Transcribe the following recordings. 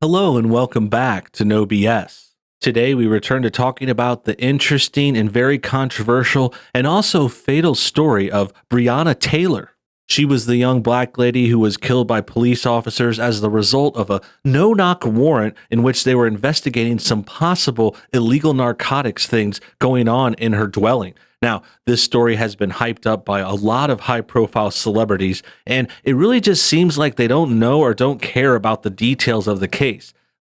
Hello and welcome back to NoBS. Today we return to talking about the interesting and very controversial and also fatal story of Breonna Taylor. She was the young black lady who was killed by police officers as the result of a no-knock warrant in which they were investigating some possible illegal narcotics things going on in her dwelling. Now, this story has been hyped up by a lot of high-profile celebrities, and it really just seems like they don't know or don't care about the details of the case.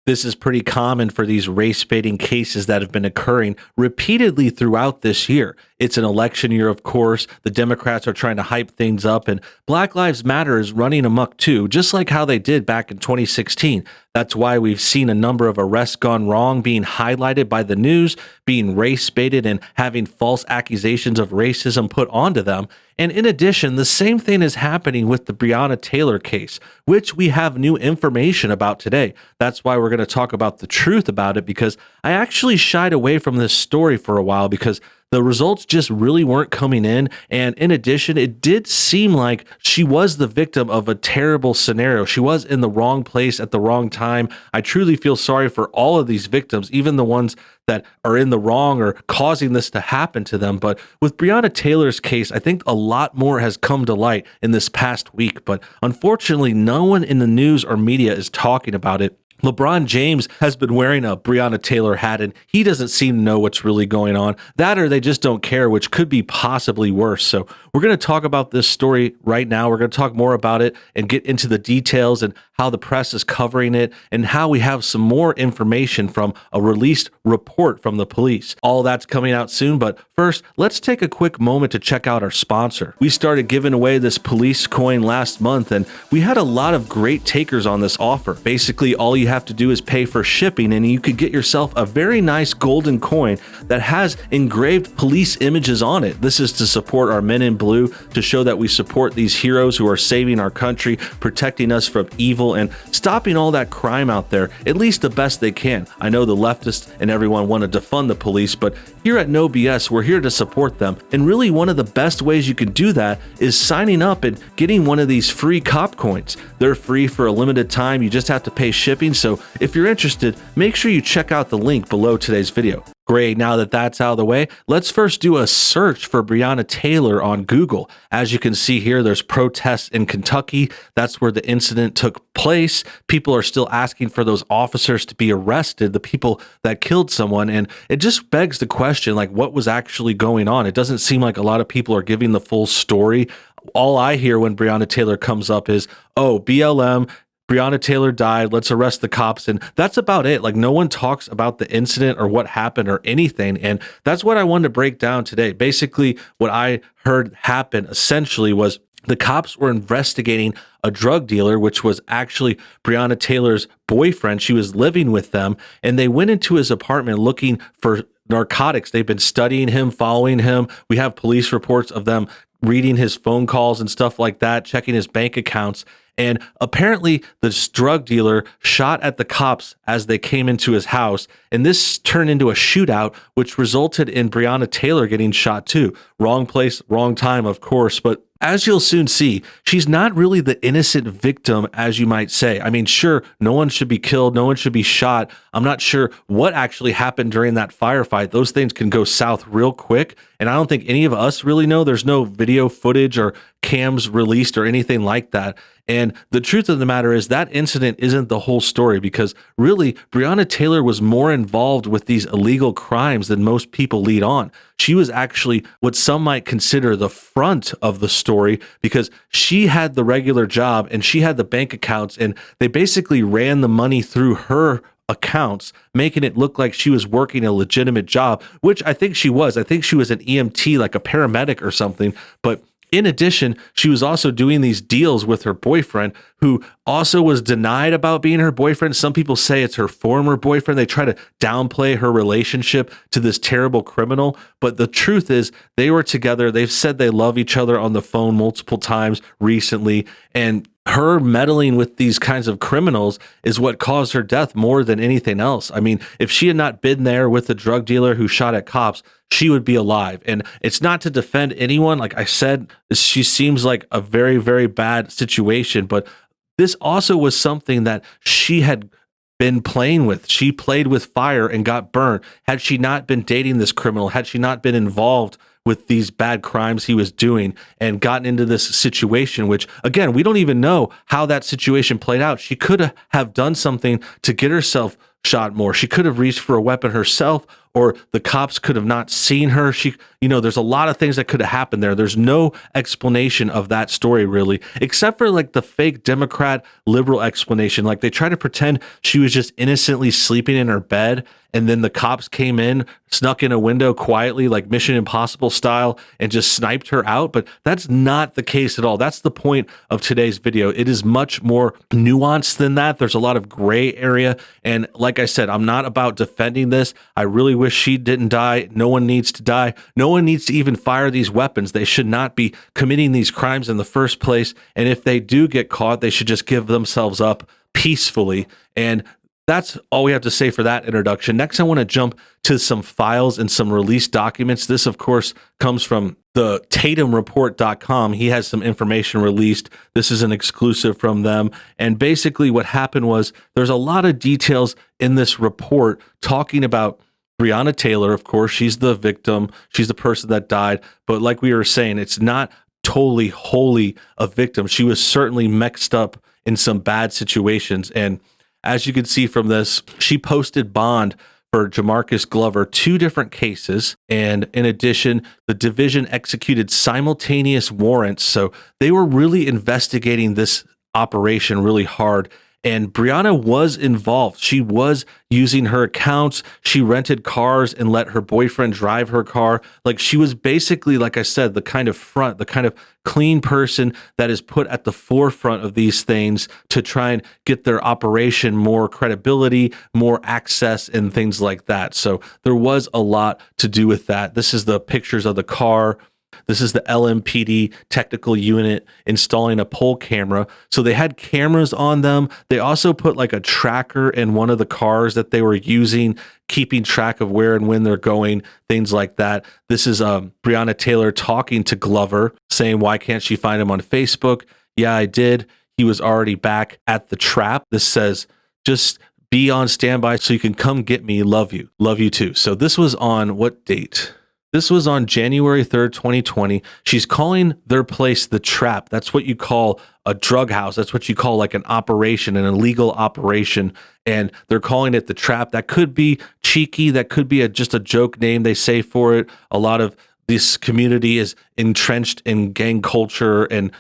This is pretty common for these race-baiting cases that have been occurring repeatedly throughout this year. It's an election year, of course. The Democrats are trying to hype things up, and Black Lives Matter is running amok too, just like how they did back in 2016. That's why we've seen a number of arrests gone wrong being highlighted by the news, being race-baited and having false accusations of racism put onto them. And in addition, the same thing is happening with the Breonna Taylor case, which we have new information about today. That's why we're going to talk about the truth about it, because I actually shied away from this story for a while because the results just really weren't coming in. And in addition, it did seem like she was the victim of a terrible scenario. She was in the wrong place at the wrong time. I truly feel sorry for all of these victims, even the ones that are in the wrong or causing this to happen to them. But with Breonna Taylor's case, I think a lot more has come to light in this past week. But unfortunately, no one in the news or media is talking about it. LeBron James has been wearing a Breonna Taylor hat, and he doesn't seem to know what's really going on. That or they just don't care, which could be possibly worse. So we're going to talk about this story right now. We're going to talk more about it and get into the details and how the press is covering it and how we have some more information from a released report from the police. All that's coming out soon, but first, let's take a quick moment to check out our sponsor. We started giving away this police coin last month, and we had a lot of great takers on this offer. Basically, all you have to do is pay for shipping, and you could get yourself a very nice golden coin that has engraved police images on it. This is to support our men in blue, to show that we support these heroes who are saving our country, protecting us from evil, and stopping all that crime out there, at least the best they can. I know the leftists and everyone want to defund the police, but here at NoBS, we're here to support them. And really, one of the best ways you can do that is signing up and getting one of these free cop coins. They're free for a limited time. You just have to pay shipping. So if you're interested, make sure you check out the link below today's video. Great, now that that's out of the way, let's first do a search for Breonna Taylor on Google. As you can see here, there's protests in Kentucky. That's where the incident took place. People are still asking for those officers to be arrested, the people that killed someone. And it just begs the question, like, what was actually going on? It doesn't seem like a lot of people are giving the full story. All I hear when Breonna Taylor comes up is, oh, BLM, Breonna Taylor died, let's arrest the cops, and that's about it. Like, no one talks about the incident or what happened or anything, and that's what I wanted to break down today. Basically, what I heard happen essentially was the cops were investigating a drug dealer, which was actually Breonna Taylor's boyfriend. She was living with them, and they went into his apartment looking for narcotics. They've been studying him, following him. We have police reports of them reading his phone calls and stuff like that, checking his bank accounts. And apparently this drug dealer shot at the cops as they came into his house. And this turned into a shootout, which resulted in Breonna Taylor getting shot too. Wrong place, wrong time, of course. But as you'll soon see, she's not really the innocent victim, as you might say. I mean, sure, no one should be killed. No one should be shot. I'm not sure what actually happened during that firefight. Those things can go south real quick. And I don't think any of us really know. There's no video footage or cams released or anything like that. And the truth of the matter is that incident isn't the whole story, because really Breonna Taylor was more involved with these illegal crimes than most people lead on. She was actually what some might consider the front of the story, because she had the regular job and she had the bank accounts, and they basically ran the money through her accounts, making it look like she was working a legitimate job, which I think she was. I think she was an EMT, like a paramedic or something. But in addition, she was also doing these deals with her boyfriend, who also was denied about being her boyfriend. Some people say it's her former boyfriend. They try to downplay her relationship to this terrible criminal. But the truth is, they were together. They've said they love each other on the phone multiple times recently. And her meddling with these kinds of criminals is what caused her death more than anything else. I mean, if she had not been there with the drug dealer who shot at cops, she would be alive. And it's not to defend anyone. Like I said, she seems like a very, very bad situation, but this also was something that she had been playing with. She played with fire and got burned. Had she not been dating this criminal, had she not been involved with these bad crimes he was doing and gotten into this situation, which again, we don't even know how that situation played out. She could have done something to get herself shot more. She could have reached for a weapon herself, or the cops could have not seen her. There's a lot of things that could have happened there. There's no explanation of that story really, except for like the fake Democrat liberal explanation. Like they try to pretend she was just innocently sleeping in her bed, and then the cops came in, snuck in a window quietly, like Mission Impossible style, and just sniped her out. But that's not the case at all. That's the point of today's video. It is much more nuanced than that. There's a lot of gray area. And like I said, I'm not about defending this. I really wish she didn't die. No one needs to die. No one needs to even fire these weapons. They should not be committing these crimes in the first place. And if they do get caught, they should just give themselves up peacefully. And that's all we have to say for that introduction. Next, I want to jump to some files and some released documents. This, of course, comes from the TatumReport.com. He has some information released. This is an exclusive from them. And basically what happened was there's a lot of details in this report talking about Breonna Taylor. Of course, she's the victim. She's the person that died. But like we were saying, it's not totally wholly a victim. She was certainly mixed up in some bad situations. And as you can see from this, she posted bond for Jamarcus Glover, 2 different cases. And in addition, the division executed simultaneous warrants. So they were really investigating this operation really hard. And Breonna was involved. She was using her accounts. She rented cars and let her boyfriend drive her car. Like she was basically, like I said, the kind of clean person that is put at the forefront of these things to try and get their operation more credibility, more access, and things like that. So there was a lot to do with that. This is the pictures of the car. This is the LMPD technical unit installing a pole camera. So they had cameras on them. They also put like a tracker in one of the cars that they were using, keeping track of where and when they're going, things like that. This is Breonna Taylor talking to Glover, saying, why can't she find him on Facebook? Yeah, I did. He was already back at the trap. This says, just be on standby so you can come get me. Love you. Love you too. So this was on what date? This was on January 3rd, 2020. She's calling their place the Trap. That's what you call a drug house. That's what you call like an operation, an illegal operation. And they're calling it the Trap. That could be cheeky. That could be just a joke name they say for it. A lot of this community is entrenched in gang culture and,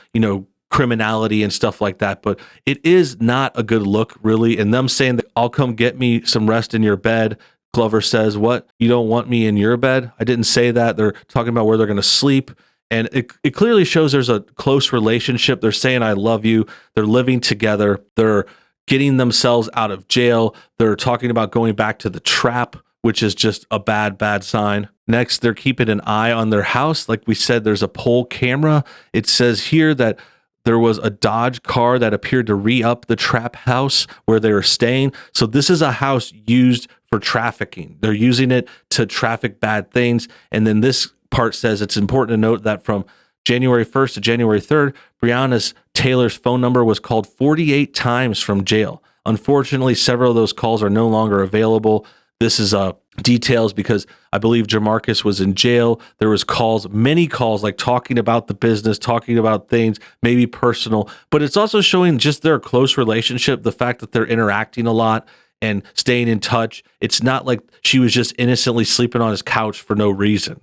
criminality and stuff like that. But it is not a good look, really. And them saying that I'll come get me some rest in your bed. Glover says, what? You don't want me in your bed? I didn't say that. They're talking about where they're going to sleep. And it clearly shows there's a close relationship. They're saying, I love you. They're living together. They're getting themselves out of jail. They're talking about going back to the Trap, which is just a bad, bad sign. Next, they're keeping an eye on their house. Like we said, there's a pole camera. It says here that there was a Dodge car that appeared to re-up the Trap house where they were staying. So this is a house used for trafficking. They're using it to traffic bad things. And then this part says it's important to note that from January 1st to January 3rd, Breonna Taylor's phone number was called 48 times from jail. Unfortunately, several of those calls are no longer available. This is details because I believe Jamarcus was in jail. There was calls, many calls, like talking about the business, talking about things, maybe personal, but it's also showing just their close relationship, the fact that they're interacting a lot and staying in touch. It's not like she was just innocently sleeping on his couch for no reason.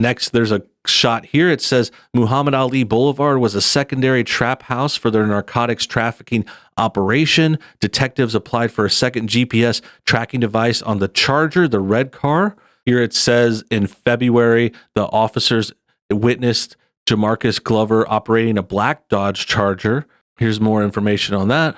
Next, there's a shot here. It says Muhammad Ali Boulevard was a secondary trap house for their narcotics trafficking operation. Detectives applied for a second GPS tracking device on the Charger, the red car. Here it says in February, the officers witnessed Jamarcus Glover operating a black Dodge Charger. Here's more information on that.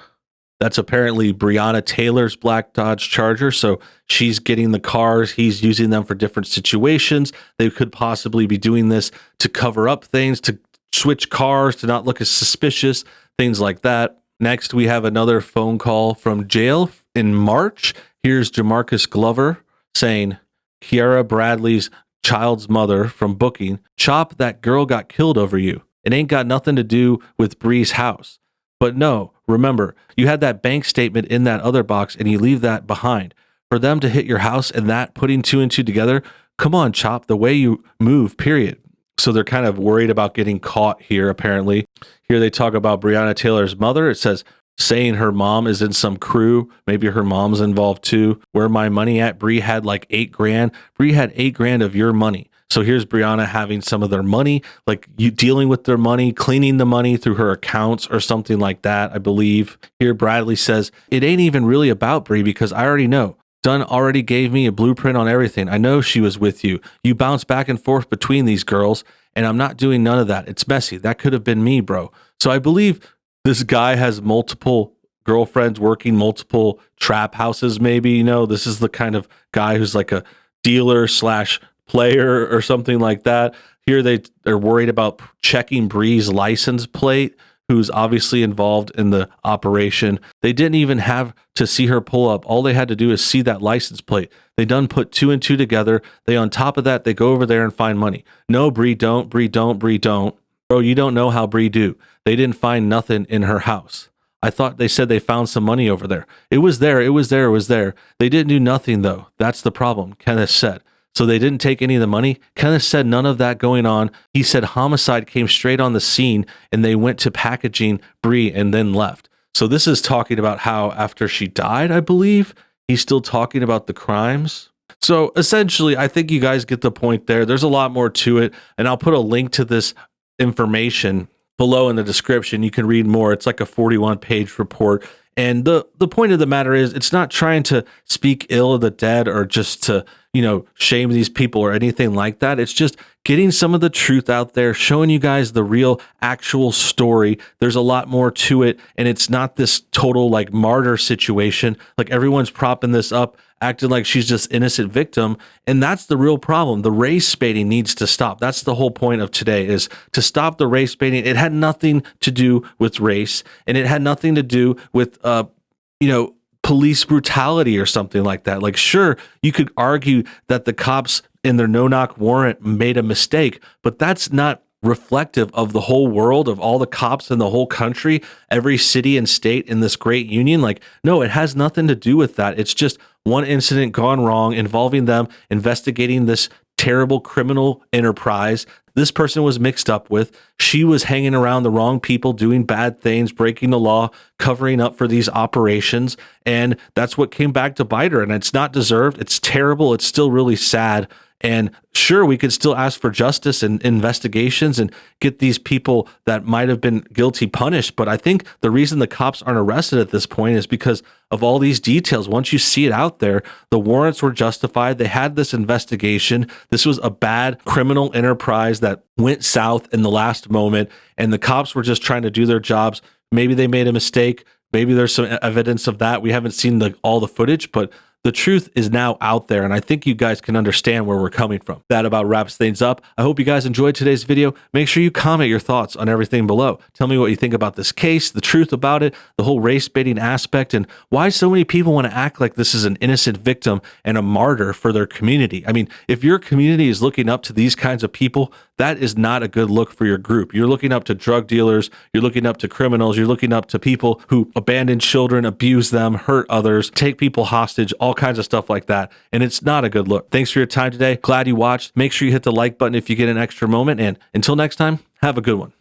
That's apparently Breonna Taylor's black Dodge Charger. So she's getting the cars. He's using them for different situations. They could possibly be doing this to cover up things, to switch cars, to not look as suspicious, things like that. Next, we have another phone call from jail in March. Here's Jamarcus Glover saying, Kiara Bradley's child's mother from booking, Chop, that girl got killed over you. It ain't got nothing to do with Bree's house. But no, Remember, you had that bank statement in that other box and you leave that behind. For them to hit your house and that putting two and two together, come on, Chop, the way you move, period. So they're kind of worried about getting caught here, apparently. Here they talk about Breonna Taylor's mother. It says, saying her mom is in some crew. Maybe her mom's involved too. Where my money at? Bree had like $8,000. Bree had $8,000 of your money. So here's Breonna having some of their money, like you dealing with their money, cleaning the money through her accounts or something like that, I believe. Here Bradley says, it ain't even really about Bree because I already know. Dunn already gave me a blueprint on everything. I know she was with you. You bounce back and forth between these girls, and I'm not doing none of that. It's messy. That could have been me, bro. So I believe this guy has multiple girlfriends working multiple trap houses, maybe. You know, this is the kind of guy who's like a dealer slash player or something like that. Here they're worried about checking Bree's license plate, who's obviously involved in the operation. They didn't even have to see her pull up. All they had to do is see that license plate. They done put two and two together. They on top of that, they go over there and find money. No, Bree don't, Bree don't, Bree don't. Bro, you don't know how Bree do. They didn't find nothing in her house. I thought they said they found some money over there. It was there, it was there, it was there. They didn't do nothing though. That's the problem, Kenneth said. So they didn't take any of the money. Kenneth said none of that going on. He said homicide came straight on the scene and they went to packaging Bree and then left. So this is talking about how after she died, I believe, he's still talking about the crimes. So essentially, I think you guys get the point there. There's a lot more to it. And I'll put a link to this information below in the description. You can read more. It's like a 41-page report. And the point of the matter is, it's not trying to speak ill of the dead or just to, you know, shame these people or anything like that. It's just getting some of the truth out there, showing you guys the real actual story. There's a lot more to it. And it's not this total like martyr situation. Like everyone's propping this up, acting like she's just innocent victim. And that's the real problem. The race baiting needs to stop. That's the whole point of today, is to stop the race baiting. It had nothing to do with race, and it had nothing to do with, you know, police brutality or something like that. Like, sure, you could argue that the cops in their no-knock warrant made a mistake, but that's not reflective of the whole world, of all the cops in the whole country, every city and state in this great union. Like, no, it has nothing to do with that. It's just one incident gone wrong involving them investigating this terrible criminal enterprise this person was mixed up with. She was hanging around the wrong people, doing bad things, breaking the law, covering up for these operations. And that's what came back to bite her. And it's not deserved. It's terrible. It's still really sad. And sure, we could still ask for justice and investigations and get these people that might have been guilty punished. But I think the reason the cops aren't arrested at this point is because of all these details. Once you see it out there, the warrants were justified. They had this investigation. This was a bad criminal enterprise that went south in the last moment, and the cops were just trying to do their jobs. Maybe they made a mistake. Maybe there's some evidence of that. We haven't seen all the footage, but the truth is now out there, and I think you guys can understand where we're coming from. That about wraps things up. I hope you guys enjoyed today's video. Make sure you comment your thoughts on everything below. Tell me what you think about this case, the truth about it, the whole race baiting aspect, and why so many people want to act like this is an innocent victim and a martyr for their community. I mean, if your community is looking up to these kinds of people, that is not a good look for your group. You're looking up to drug dealers, you're looking up to criminals, you're looking up to people who abandon children, abuse them, hurt others, take people hostage, all kinds of stuff like that. And it's not a good look. Thanks for your time today. Glad you watched. Make sure you hit the like button if you get an extra moment. And until next time, have a good one.